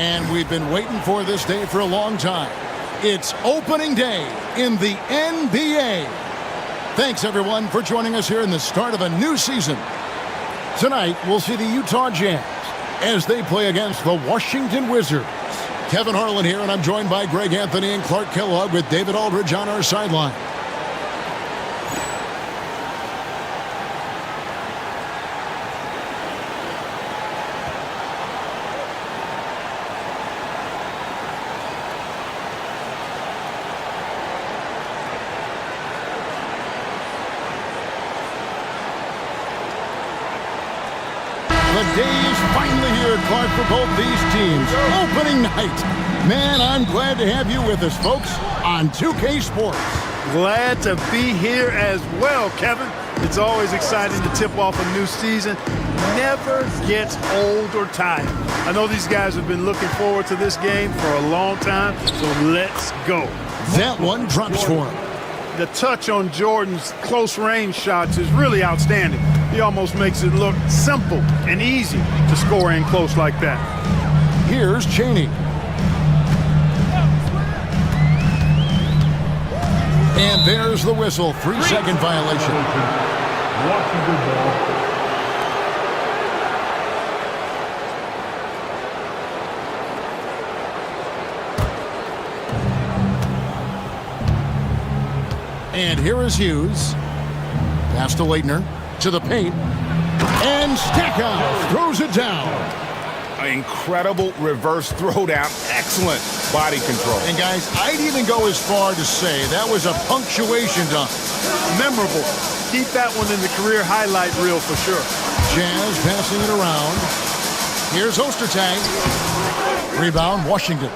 And we've been waiting for this day for a long time. It's opening day in the NBA. Thanks, everyone, for joining us here in the start of a new season. Tonight, we'll see the Utah Jazz as they play against the Washington Wizards. Kevin Harlan here, and I'm joined by Greg Anthony and Clark Kellogg with David Aldridge on our sideline. The day is finally here, Clark, for both these teams. Opening night. Man, I'm glad to have you with us, folks, on 2K Sports. Glad to be here as well, Kevin. It's always exciting to tip off a new season. Never gets old or tired. I know these guys have been looking forward to this game for a long time, so let's go. That one drops for him. The touch on Jordan's close-range shots is really outstanding. He almost makes it look simple and easy to score in close like that. Here's Chaney. And there's the whistle. 3-second violation. Washington ball. And here is Hughes. Pass to Leitner. To the paint. And Stackhouse throws it down. An incredible reverse throwdown. Excellent body control. And guys, I'd even go as far to say that was a punctuation dunk. Memorable. Keep that one in the career highlight reel for sure. Jazz passing it around. Here's Ostertag. Rebound, Washington.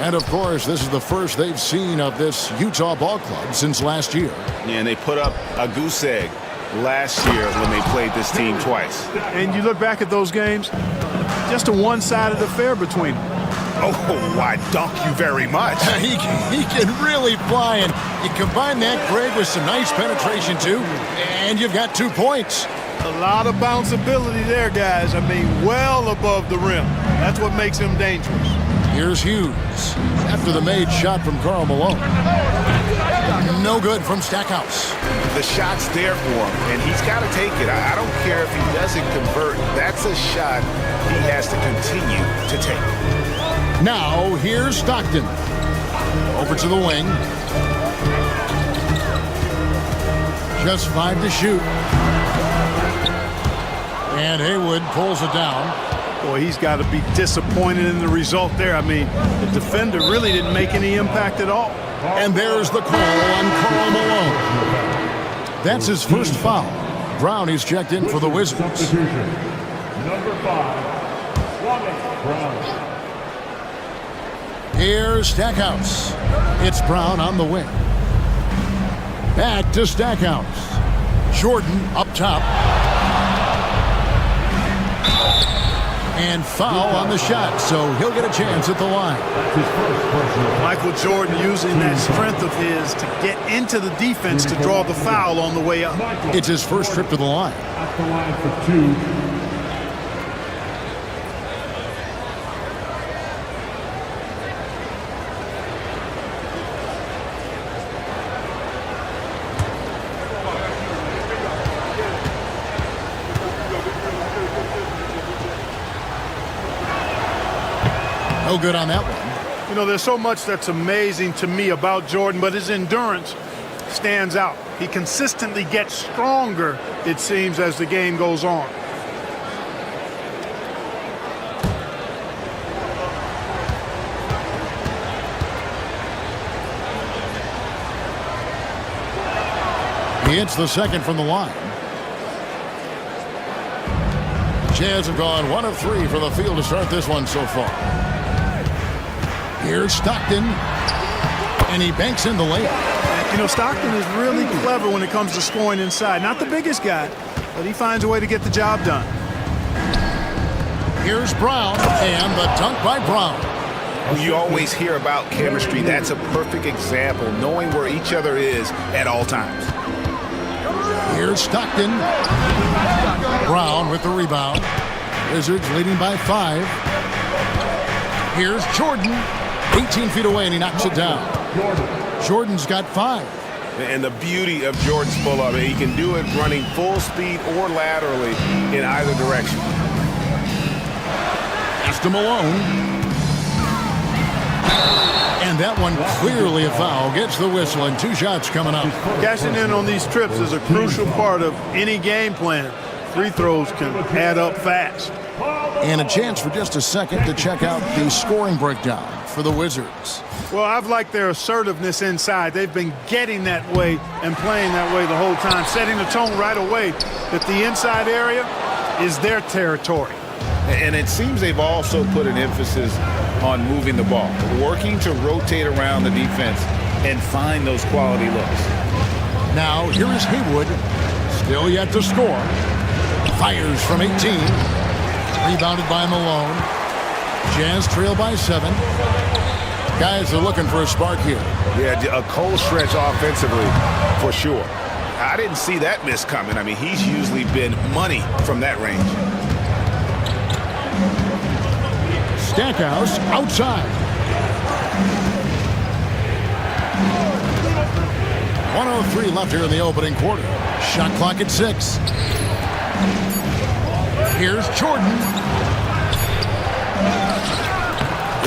And, of course, this is the first they've seen of this Utah ball club since last year. And they put up a goose egg last year when they played this team twice. And you look back at those games, just a one-sided affair between them. Oh, I dunk you very much. He can really fly, and you combine that, Greg, with some nice penetration, too, and you've got 2 points. A lot of bounceability there, guys. I mean, well above the rim. That's what makes him dangerous. Here's Hughes after the made shot from Karl Malone. No good from Stackhouse. The shot's there for him, and he's got to take it. I don't care if he doesn't convert. That's a shot he has to continue to take. Now, here's Stockton. Over to the wing. Just 5 to shoot. And Haywood pulls it down. Boy, he's got to be disappointed in the result there. I mean, the defender really didn't make any impact at all. And there's the call on Karl Malone. That's his first foul. Brown is checked in for the Wizards. Substitution. Number 5, Kwame Brown. Here's Stackhouse. It's Brown on the wing. Back to Stackhouse. Jordan up top. And foul on the shot, so he'll get a chance at the line. Michael Jordan using that strength of his to get into the defense to draw the foul on the way up. It's his first trip to the line. At the line for 2. No good on that one. You know, there's so much that's amazing to me about Jordan, but his endurance stands out. He consistently gets stronger, it seems, as the game goes on. He hits the second from the line. Jazz have gone 1 of 3 for the field to start this one so far. Here's Stockton. And he banks in the layup. You know, Stockton is really clever when it comes to scoring inside. Not the biggest guy, but he finds a way to get the job done. Here's Brown, and the dunk by Brown. You always hear about chemistry. That's a perfect example, knowing where each other is at all times. Here's Stockton. Brown with the rebound. Wizards leading by 5. Here's Jordan. 18 feet away, and he knocks it down. Jordan's got 5. And the beauty of Jordan's pull-up, he can do it running full speed or laterally in either direction. Pass to Malone. And that one clearly a foul. Gets the whistle, and 2 shots coming up. Cashing in on these trips is a crucial part of any game plan. Free throws can add up fast. And a chance for just a second to check out the scoring breakdown for the Wizards. Well, I've liked their assertiveness inside. They've been getting that way and playing that way the whole time, setting the tone right away that the inside area is their territory. And it seems they've also put an emphasis on moving the ball, working to rotate around the defense and find those quality looks. Now, here is Haywood. Still yet to score. Fires from 18. Rebounded by Malone. Jazz trail by 7. Guys are looking for a spark here. Yeah, a cold stretch offensively for sure. I didn't see that miss coming. I mean, he's usually been money from that range. Stackhouse outside. 1:03 left here in the opening quarter. Shot clock at 6. Here's Jordan.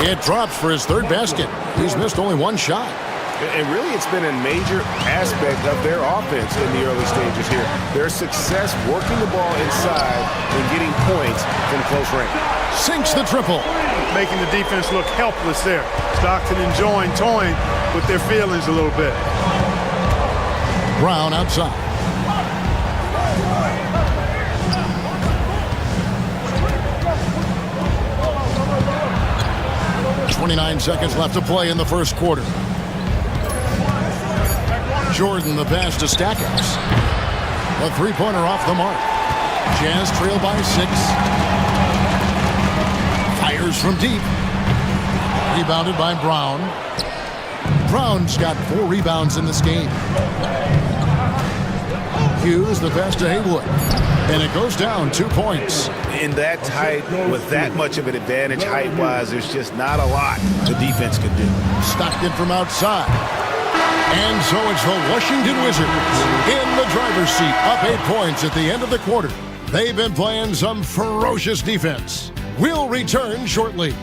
It drops for his 3rd basket. He's missed only 1 shot. And really, it's been a major aspect of their offense in the early stages here. Their success working the ball inside and getting points from close range. Sinks the triple. Making the defense look helpless there. Stockton enjoying toying with their feelings a little bit. Brown outside. .29 seconds left to play in the first quarter. Jordan the pass to Stackhouse. A 3-pointer off the mark. Jazz trail by 6. Fires from deep. Rebounded by Brown. Brown's got 4 rebounds in this game. Hughes the pass to Haywood. And it goes down 2 points. In that tight, with that much of an advantage height-wise, there's just not a lot the defense can do. Stockton from outside. And so it's the Washington Wizards in the driver's seat, up 8 points at the end of the quarter. They've been playing some ferocious defense. We'll return shortly.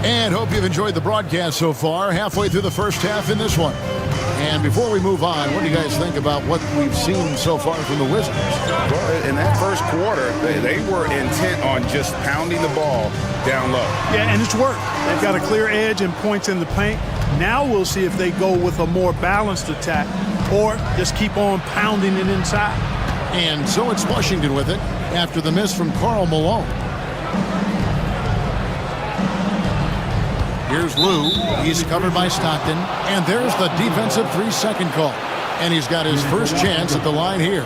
And hope you've enjoyed the broadcast so far. Halfway through the first half in this one. And before we move on, what do you guys think about what we've seen so far from the Wizards? Well, in that first quarter, they were intent on just pounding the ball down low. Yeah, and it's worked. They've got a clear edge and points in the paint. Now we'll see if they go with a more balanced attack or just keep on pounding it inside. And so it's Washington with it after the miss from Karl Malone. Here's Lou. He's covered by Stockton. And there's the defensive 3-second call. And he's got his first chance at the line here.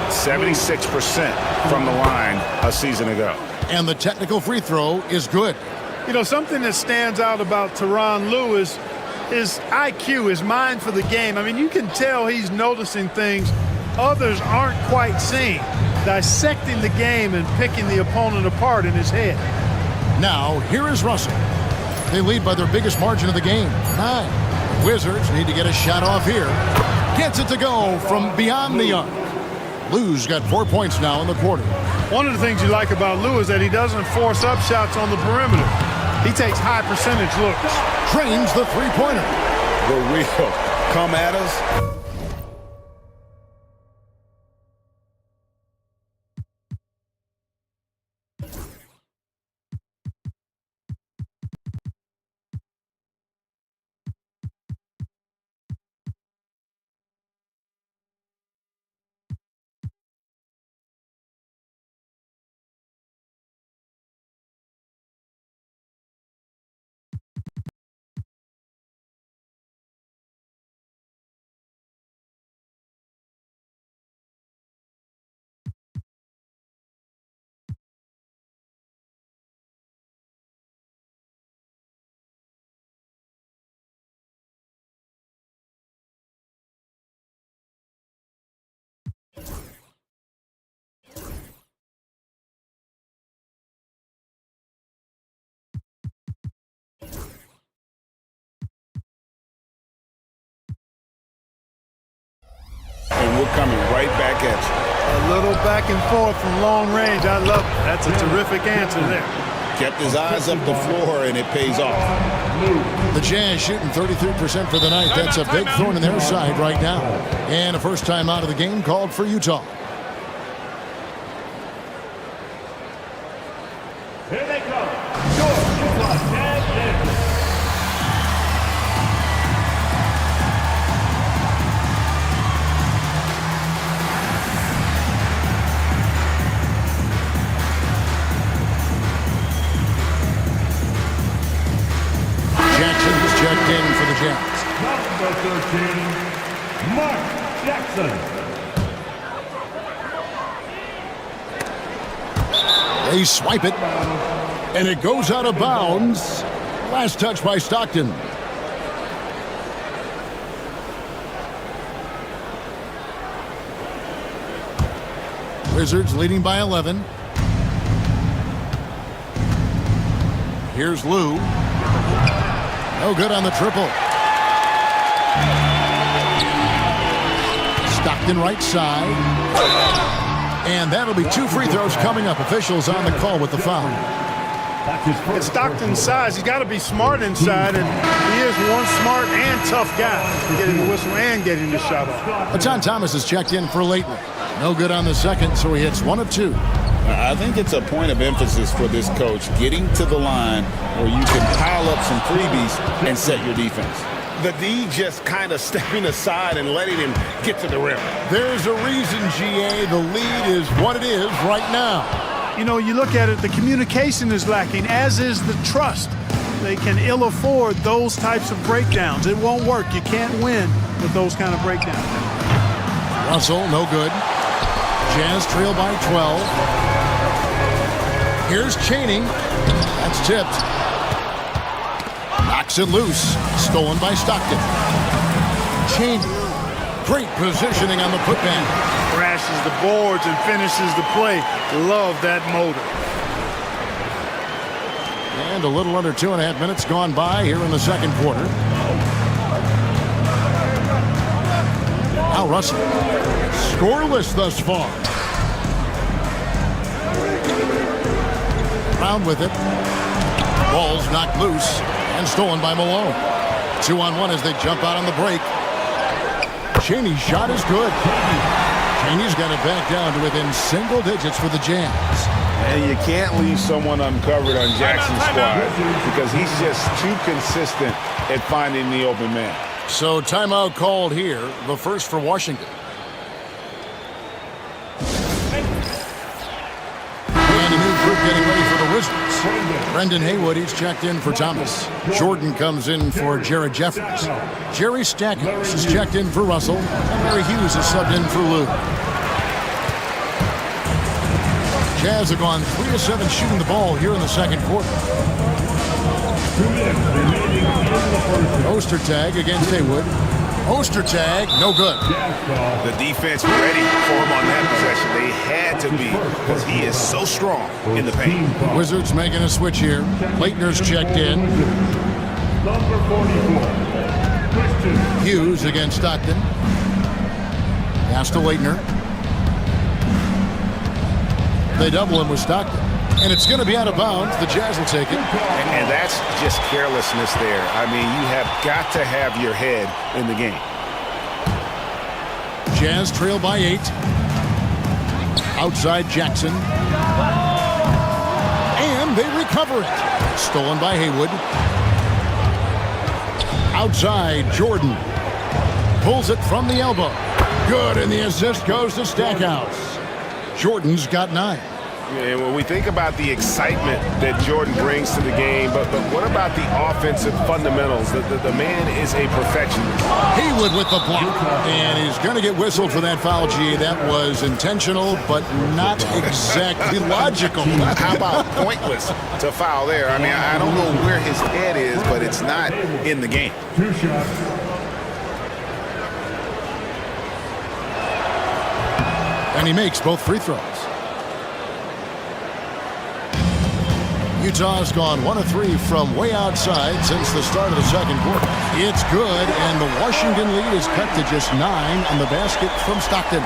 76% from the line a season ago. And the technical free throw is good. You know, something that stands out about Tyronn Lue is his IQ, his mind for the game. I mean, you can tell he's noticing things others aren't quite seeing. Dissecting the game and picking the opponent apart in his head. Now, here is Russell. They lead by their biggest margin of the game, 9. Wizards need to get a shot off here. Gets it to go from beyond the arc. Lue's got 4 points now in the quarter. One of the things you like about Lue is that he doesn't force up shots on the perimeter. He takes high percentage looks. Trains the three-pointer. The real come at us. catch. A little back and forth from long range. I love it. That's a terrific answer there. Kept his eyes up the floor, and it pays off. The Jazz shooting 33% for the night. That's a big thorn in their side right now. And a first time out of the game called for Utah. Here they come. Utah Jazz. Jackson is checked in for the Jazz. Number 13, Mark Jackson. They swipe it, and it goes out of bounds. Last touch by Stockton. Wizards leading by 11. Here's Lou. No good on the triple. Stockton right side. And that'll be 2 free throws coming up. Officials on the call with the foul. It's Stockton's size. He's got to be smart inside, and he is one smart and tough guy. Getting the whistle and getting the shot off. John Thomas is checked in for Leighton. No good on the second, so he hits 1 of 2. I think it's a point of emphasis for this coach, getting to the line where you can pile up some freebies and set your defense. The D just kind of stepping aside and letting him get to the rim. There's a reason, GA, the lead is what it is right now. You know, you look at it, the communication is lacking, as is the trust. They can ill afford those types of breakdowns. It won't work. You can't win with those kind of breakdowns. Russell, no good. Jazz trail by 12. Here's Chaney. That's tipped. Knocks it loose. Stolen by Stockton. Chaney. Great positioning on the putback. Crashes the boards and finishes the play. Love that motor. And a little under 2.5 minutes gone by here in the second quarter. Now Russell. Scoreless thus far. Brown with it. Ball's knocked loose and stolen by Malone. 2-on-1 as they jump out on the break. Chaney's shot is good. Chaney's got it back down to within single digits for the Jazz. And you can't leave someone uncovered on Jackson's squad because he's just too consistent at finding the open man. So timeout called here, the first for Washington. And a new group getting ready for the Wizards. Brendan Haywood, he's checked in for Thomas. Jordan comes in for Jared Jeffries. Jerry Stackhouse is checked in for Russell. And Larry Hughes is subbed in for Lou. Jazz have gone 3 of 7 shooting the ball here in the second quarter. Ostertag against Haywood. Ostertag, no good. The defense ready for him on that possession. They had to be because he is so strong in the paint. Wizards making a switch here. Leitner's checked in. Number 44, Christian. Hughes against Stockton. Pass to Leitner. They double him with Stockton. And it's going to be out of bounds. The Jazz will take it. And that's just carelessness there. I mean, you have got to have your head in the game. Jazz trail by 8. Outside Jackson. And they recover it. Stolen by Haywood. Outside Jordan. Pulls it from the elbow. Good, and the assist goes to Stackhouse. Jordan's got 9. And when we think about the excitement that Jordan brings to the game, but what about the offensive fundamentals? The man is a perfectionist. Haywood with the block, and he's going to get whistled for that foul, G. That was intentional, but not exactly logical. How about pointless to foul there? I mean, I don't know where his head is, but it's not in the game. 2 shots. And he makes both free throws. Utah's gone 1 of 3 from way outside since the start of the second quarter. It's good, and the Washington lead is cut to just 9 on the basket from Stockton.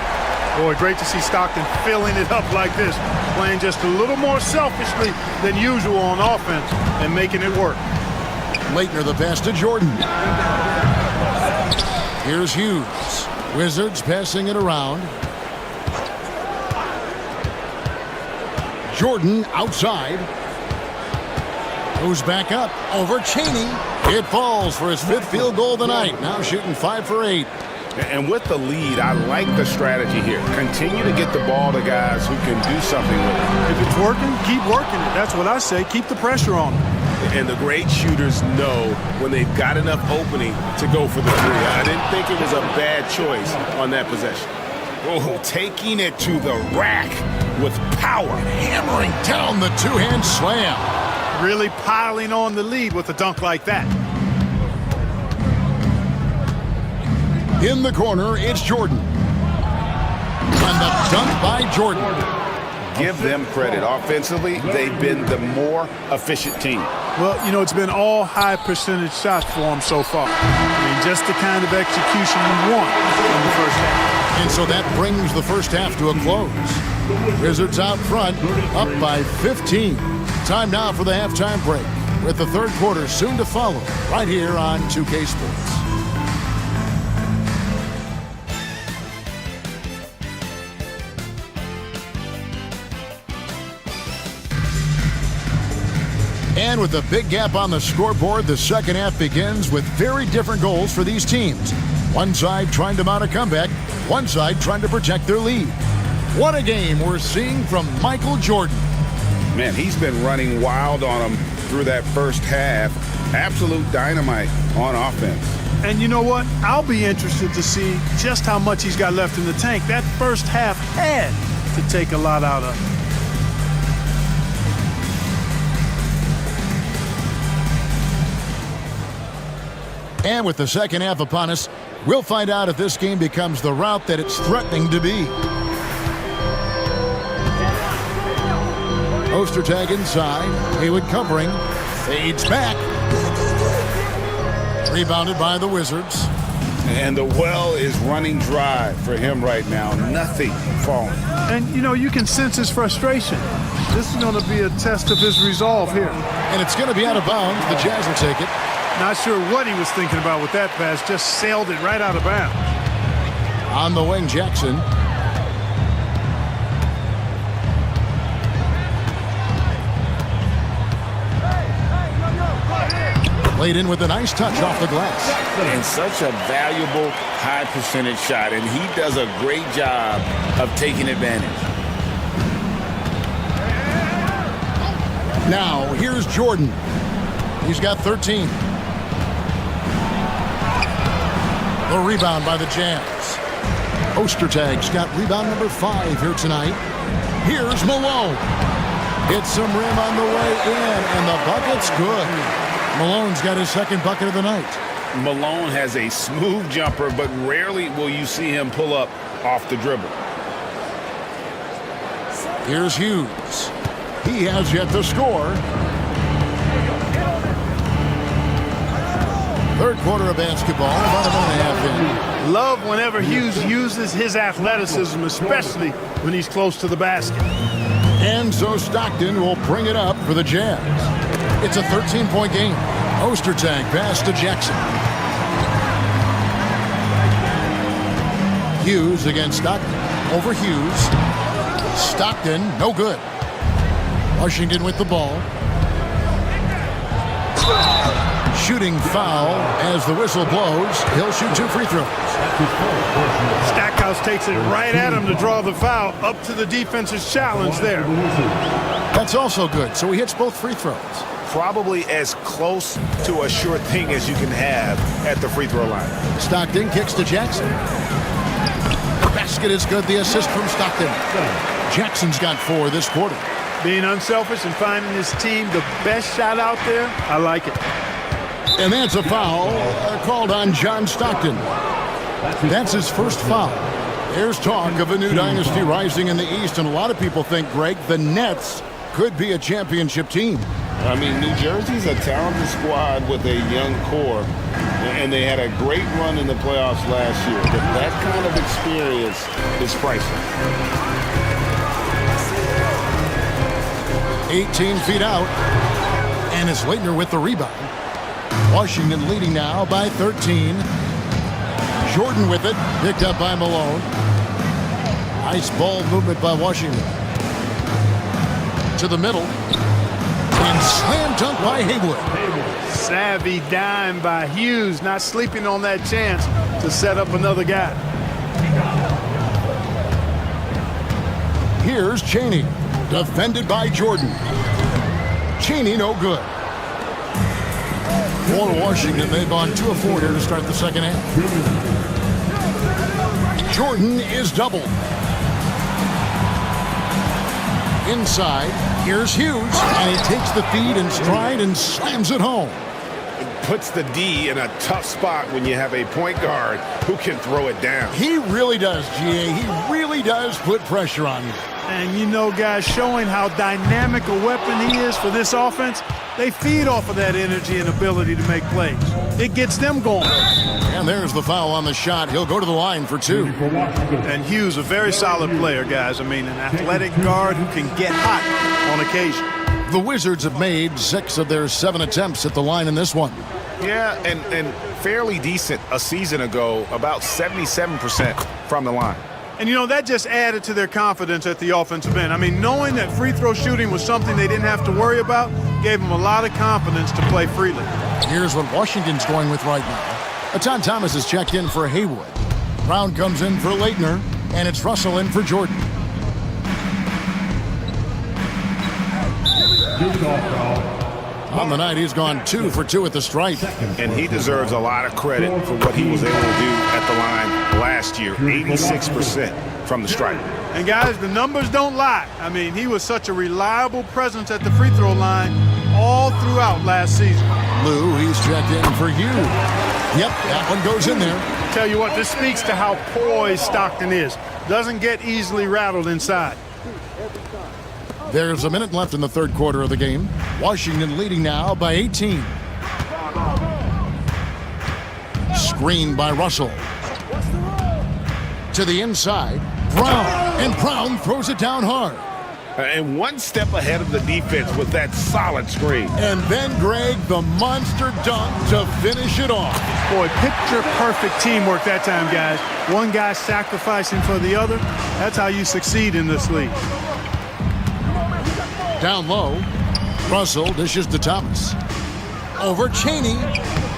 Boy, great to see Stockton filling it up like this, playing just a little more selfishly than usual on offense and making it work. Leitner the pass to Jordan. Here's Hughes. Wizards passing it around. Jordan outside. Goes back up over Chaney. It falls for his 5th field goal of the night. Now shooting 5 for 8. And with the lead, I like the strategy here. Continue to get the ball to guys who can do something with it. If it's working, keep working it. That's what I say. Keep the pressure on them. And the great shooters know when they've got enough opening to go for the three. I didn't think it was a bad choice on that possession. Oh, taking it to the rack with power. Hammering down the two-hand slam. Really piling on the lead with a dunk like that. In the corner, it's Jordan. And the dunk by Jordan. Give them credit. Offensively, they've been the more efficient team. Well, you know, it's been all high percentage shots for them so far. I mean, just the kind of execution you want in the first half. And so that brings the first half to a close. Wizards out front, up by 15. Time now for the halftime break, with the third quarter soon to follow, right here on 2K Sports. And with a big gap on the scoreboard, the second half begins with very different goals for these teams. One side trying to mount a comeback, one side trying to protect their lead. What a game we're seeing from Michael Jordan. Man, he's been running wild on them through that first half. Absolute dynamite on offense. And you know what? I'll be interested to see just how much he's got left in the tank. That first half had to take a lot out of him. And with the second half upon us, we'll find out if this game becomes the route that it's threatening to be. Ostertag inside. Haywood covering. Fades back. Rebounded by the Wizards. And the well is running dry for him right now. Nothing falling. And, you know, you can sense his frustration. This is going to be a test of his resolve here. And it's going to be out of bounds. The Jazz will take it. Not sure what he was thinking about with that pass. Just sailed it right out of bounds. On the wing, Jackson. Played in with a nice touch off the glass. And such a valuable high percentage shot. And he does a great job of taking advantage. Now, here's Jordan. He's got 13. The rebound by the Jazz. Ostertag's got rebound number 5 here tonight. Here's Malone. Hits some rim on the way in, and the bucket's good. Malone's got his second bucket of the night. Malone has a smooth jumper, but rarely will you see him pull up off the dribble. Here's Hughes. He has yet to score. Third quarter of basketball, about a minute and a half in. Love whenever Hughes uses his athleticism, especially when he's close to the basket. And so Stockton will bring it up for the Jazz. It's a 13-point game. Ostertag pass to Jackson. Hughes against Stockton. Over Hughes. Stockton, no good. Washington with the ball. Shooting foul as the whistle blows. He'll shoot 2 free throws. Stackhouse takes it right at him to draw the foul. Up to the defense's challenge there. That's also good. So he hits both free throws. Probably as close to a sure thing as you can have at the free throw line. Stockton kicks to Jackson. The basket is good. The assist from Stockton. Jackson's got 4 this quarter. Being unselfish and finding his team the best shot out there, I like it. And that's a foul called on John Stockton. That's his first foul. There's talk of a new dynasty rising in the East, and a lot of people think, Greg, the Nets could be a championship team. I mean, New Jersey's a talented squad with a young core, and they had a great run in the playoffs last year. But that kind of experience is priceless. 18 feet out, and it's Leitner with the rebound. Washington leading now by 13. Jordan with it, picked up by Malone. Nice ball movement by Washington. To the middle. And slam dunk by Haywood. Savvy dime by Hughes, not sleeping on that chance to set up another guy. Here's Chaney, defended by Jordan. Chaney no good. For Washington, they've gone 2 of 4 here to start the second half. Jordan is doubled. Inside, here's Hughes, and he takes the feed in stride and slams it home. Puts the D in a tough spot when you have a point guard who can throw it down. He really does, GA. He really does put pressure on you. And you know, guys, showing how dynamic a weapon he is for this offense, they feed off of that energy and ability to make plays. It gets them going. And there's the foul on the shot. He'll go to the line for 2. And Hughes, a very solid player, guys. I mean, an athletic guard who can get hot on occasion. The Wizards have made 6 of their 7 attempts at the line in this one. Yeah, and fairly decent a season ago, about 77% from the line. And, you know, that just added to their confidence at the offensive end. I mean, knowing that free throw shooting was something they didn't have to worry about gave them a lot of confidence to play freely. Here's what Washington's going with right now. Etan Thomas is checked in for Haywood. Brown comes in for Leitner, and it's Russell in for Jordan. On the night, he's gone 2 for 2 at the stripe. And he deserves a lot of credit for what he was able to do at the line last year. 86% from the stripe. And, guys, the numbers don't lie. I mean, he was such a reliable presence at the free throw line all throughout last season. Lou, he's checked in for Hughes. Yep, that one goes in there. Tell you what, this speaks to how poised Stockton is. Doesn't get easily rattled inside. There's a minute left in the third quarter of the game. Washington leading now by 18. Screen by Russell. To the inside, Brown. And Brown throws it down hard. And one step ahead of the defense with that solid screen. And then Greg, the monster dunk to finish it off. Boy, picture-perfect teamwork that time, guys. One guy sacrificing for the other. That's how you succeed in this league. Down low, Russell dishes to Thomas. Over Chaney.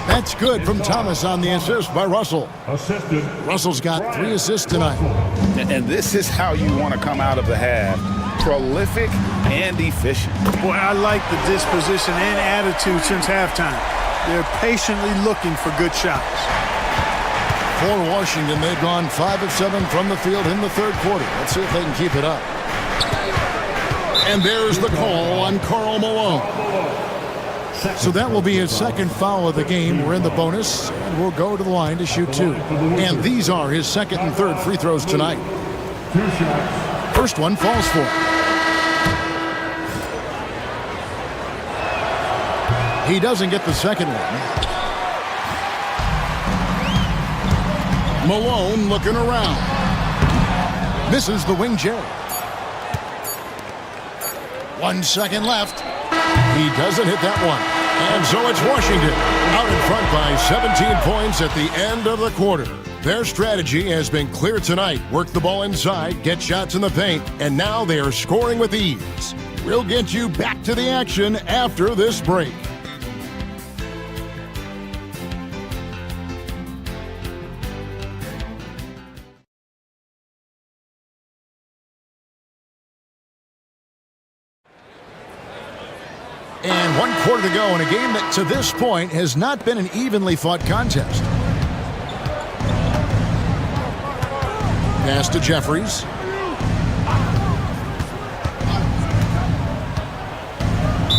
That's good from Thomas on the assist by Russell. Assisted. Russell's got 3 assists tonight. And this is how you want to come out of the half. Prolific and efficient. Boy, I like the disposition and attitude since halftime. They're patiently looking for good shots. For Washington, they've gone 5 of 7 from the field in the third quarter. Let's see if they can keep it up. And there's the call on Karl Malone. So that will be his second foul of the game. We're in the bonus, and we'll go to the line to shoot 2. And these are his second and third free throws tonight. First one falls for him. He doesn't get the second one. Malone looking around. Misses the wing J. 1 second left. He doesn't hit that one. And so it's Washington out in front by 17 points at the end of the quarter. Their strategy has been clear tonight. Work the ball inside, get shots in the paint, and now they are scoring with ease. We'll get you back to the action after this break. And 1 quarter to go in a game that to this point has not been an evenly fought contest. Pass to Jeffries.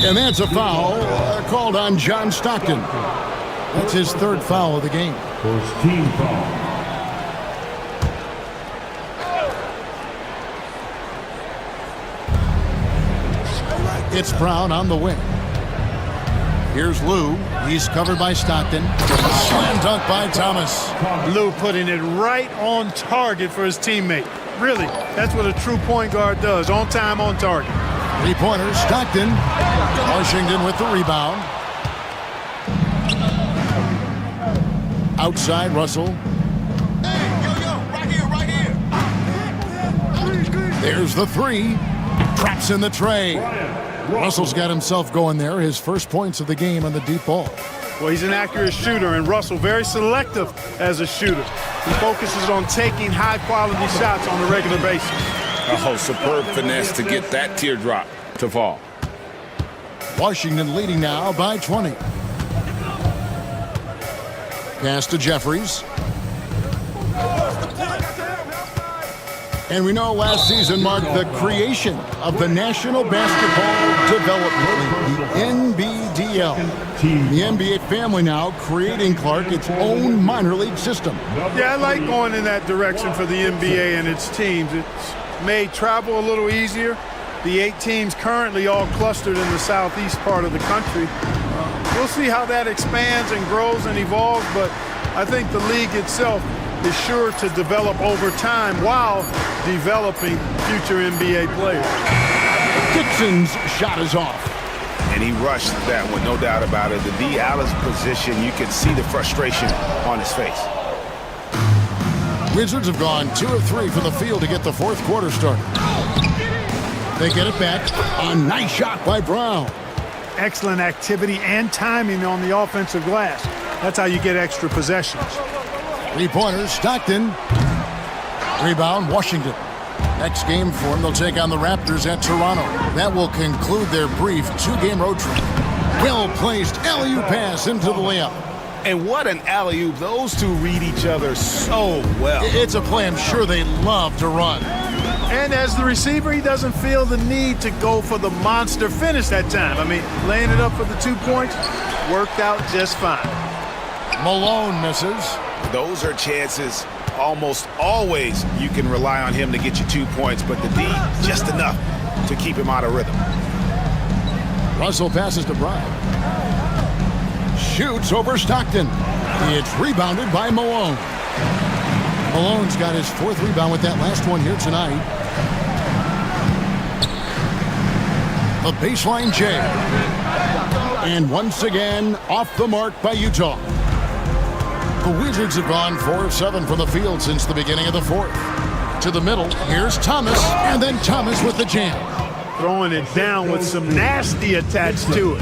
And that's a foul called on John Stockton. That's his 3rd foul of the game. First team foul. It's Brown on the wing. Here's Lou. He's covered by Stockton. Slam dunk by Thomas. Lou putting it right on target for his teammate. Really, that's what a true point guard does. On time, on target. Three-pointer, Stockton. Washington with the rebound. Outside, Russell. There's the three. Traps in the tray. Russell's got himself going there. His first points of the game on the deep ball. Well, he's an accurate shooter, and Russell very selective as a shooter. He focuses on taking high-quality shots on a regular basis. Oh, superb finesse to get that teardrop to fall. Washington leading now by 20. Pass to Jeffries. And we know last season marked the creation of the National Basketball Development League, the NBDL. The NBA family now creating, Clark, its own minor league system. Yeah, I like going in that direction for the NBA and its teams. It's made travel a little easier. The 8 teams currently all clustered in the southeast part of the country. We'll see how that expands and grows and evolves, but I think the league itself is sure to develop over time while developing future NBA players. Dixon's shot is off. And he rushed that one, no doubt about it. The D. Allen's position, you can see the frustration on his face. Wizards have gone 2 of 3 from the field to get the fourth quarter started. They get it back. A nice shot by Brown. Excellent activity and timing on the offensive glass. That's how you get extra possessions. Three-pointers, Stockton. Rebound, Washington. Next game for them, they'll take on the Raptors at Toronto. That will conclude their brief 2-game road trip. Well-placed alley-oop pass into the layup. And what an alley-oop. Those two read each other so well. It's a play I'm sure they love to run. And as the receiver, he doesn't feel the need to go for the monster finish that time. I mean, laying it up for the 2 points worked out just fine. Malone misses. Those are chances almost always you can rely on him to get you 2 points, but the D, just enough to keep him out of rhythm. Russell passes to Brown. Shoots over Stockton. It's rebounded by Malone. Malone's got his 4th rebound with that last one here tonight. The baseline J. And once again, off the mark by Utah. The Wizards have gone 4 of 7 from the field since the beginning of the fourth. To the middle, here's Thomas, and then Thomas with the jam. Throwing it down with some nasty attached to it.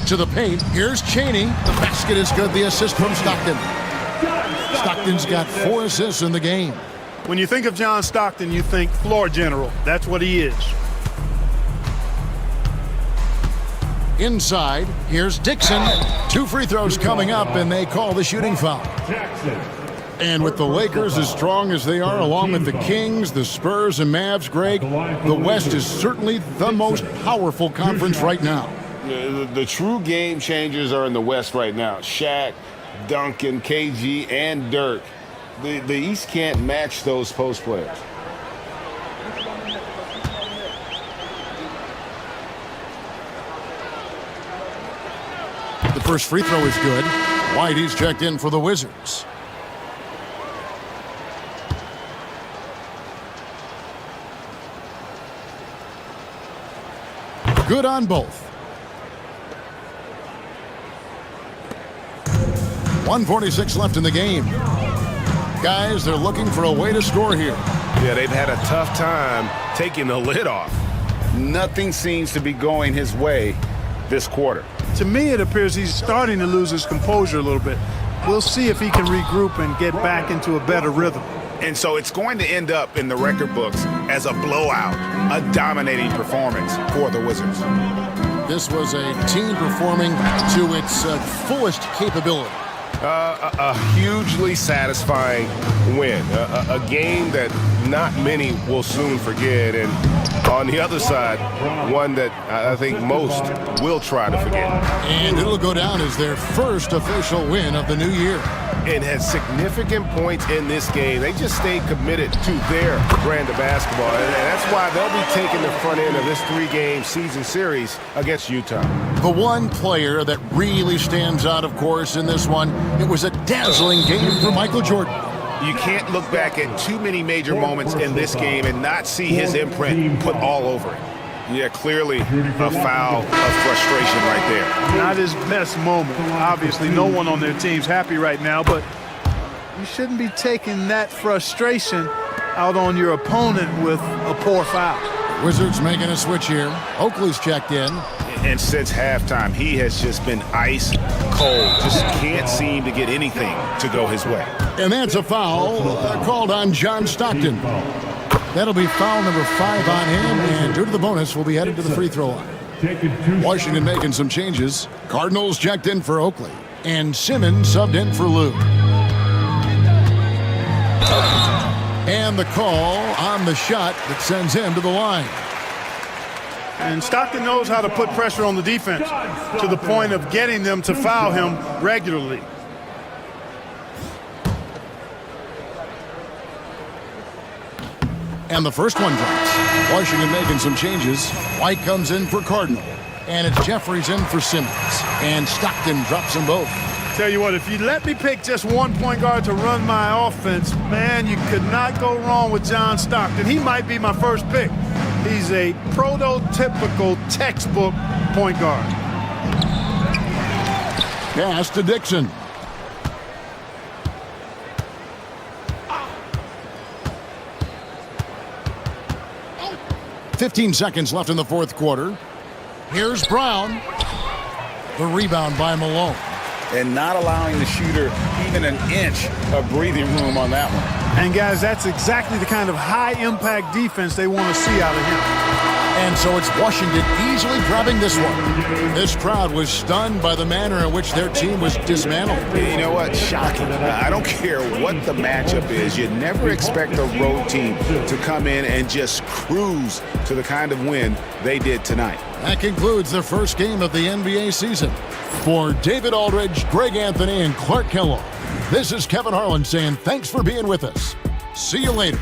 To the paint, here's Chaney. The basket is good, the assist from Stockton. Stockton's got 4 assists in the game. When you think of John Stockton, you think floor general. That's what he is. Inside, here's Dixon. 2 free throws coming up, and they call the shooting foul. And with the Lakers as strong as they are, along with the Kings, the Spurs, and Mavs, Greg, the West is certainly the most powerful conference right now. The true game changers are in the West right now. Shaq, Duncan, KG, and Dirk. The East can't match those post players. The first free throw is good. Whitey's checked in for the Wizards. Good on both. 1:46 left in the game. Guys, they're looking for a way to score here. Yeah, they've had a tough time taking the lid off. Nothing seems to be going his way this quarter. To me, it appears he's starting to lose his composure a little bit. We'll see if he can regroup and get back into a better rhythm. And so it's going to end up in the record books as a blowout, a dominating performance for the Wizards. This was a team performing to its fullest capability. A hugely satisfying win, a game that not many will soon forget, and on the other side, one that I think most will try to forget. And it'll go down as their first official win of the new year. And had significant points in this game. They just stayed committed to their brand of basketball, and that's why they'll be taking the front end of this 3-game season series against Utah. The one player that really stands out, of course, in this one, it was a dazzling game for Michael Jordan. You can't look back at too many major moments in this game and not see his imprint put all over it. Yeah, clearly a foul of frustration right there. Not his best moment. Obviously, no one on their team's happy right now, but you shouldn't be taking that frustration out on your opponent with a poor foul. Wizards making a switch here. Oakley's checked in. And since halftime, he has just been ice cold. Just can't seem to get anything to go his way. And that's a foul called on John Stockton. That'll be foul number 5 on him, and due to the bonus, we'll be headed to the free throw line. Washington making some changes. Cardinals checked in for Oakley, and Simmons subbed in for Lou. And the call on the shot that sends him to the line. And Stockton knows how to put pressure on the defense to the point of getting them to foul him regularly. And the first one drops. Washington making some changes. White comes in for Cardinal. And it's Jeffries in for Simmons. And Stockton drops them both. Tell you what, if you let me pick just one point guard to run my offense, man, you could not go wrong with John Stockton. He might be my first pick. He's a prototypical textbook point guard. Pass to Dixon. "15 seconds left in the fourth quarter. Here's Brown. The rebound by Malone. And not allowing the shooter even an inch of breathing room on that one. And, guys, that's exactly the kind of high-impact defense they want to see out of him. And so it's Washington easily grabbing this one. This crowd was stunned by the manner in which their team was dismantled. You know what? Shocking. I don't care what the matchup is. You never expect a road team to come in and just cruise to the kind of win they did tonight. That concludes the first game of the NBA season. For David Aldridge, Greg Anthony, and Clark Kellogg, this is Kevin Harlan saying thanks for being with us. See you later.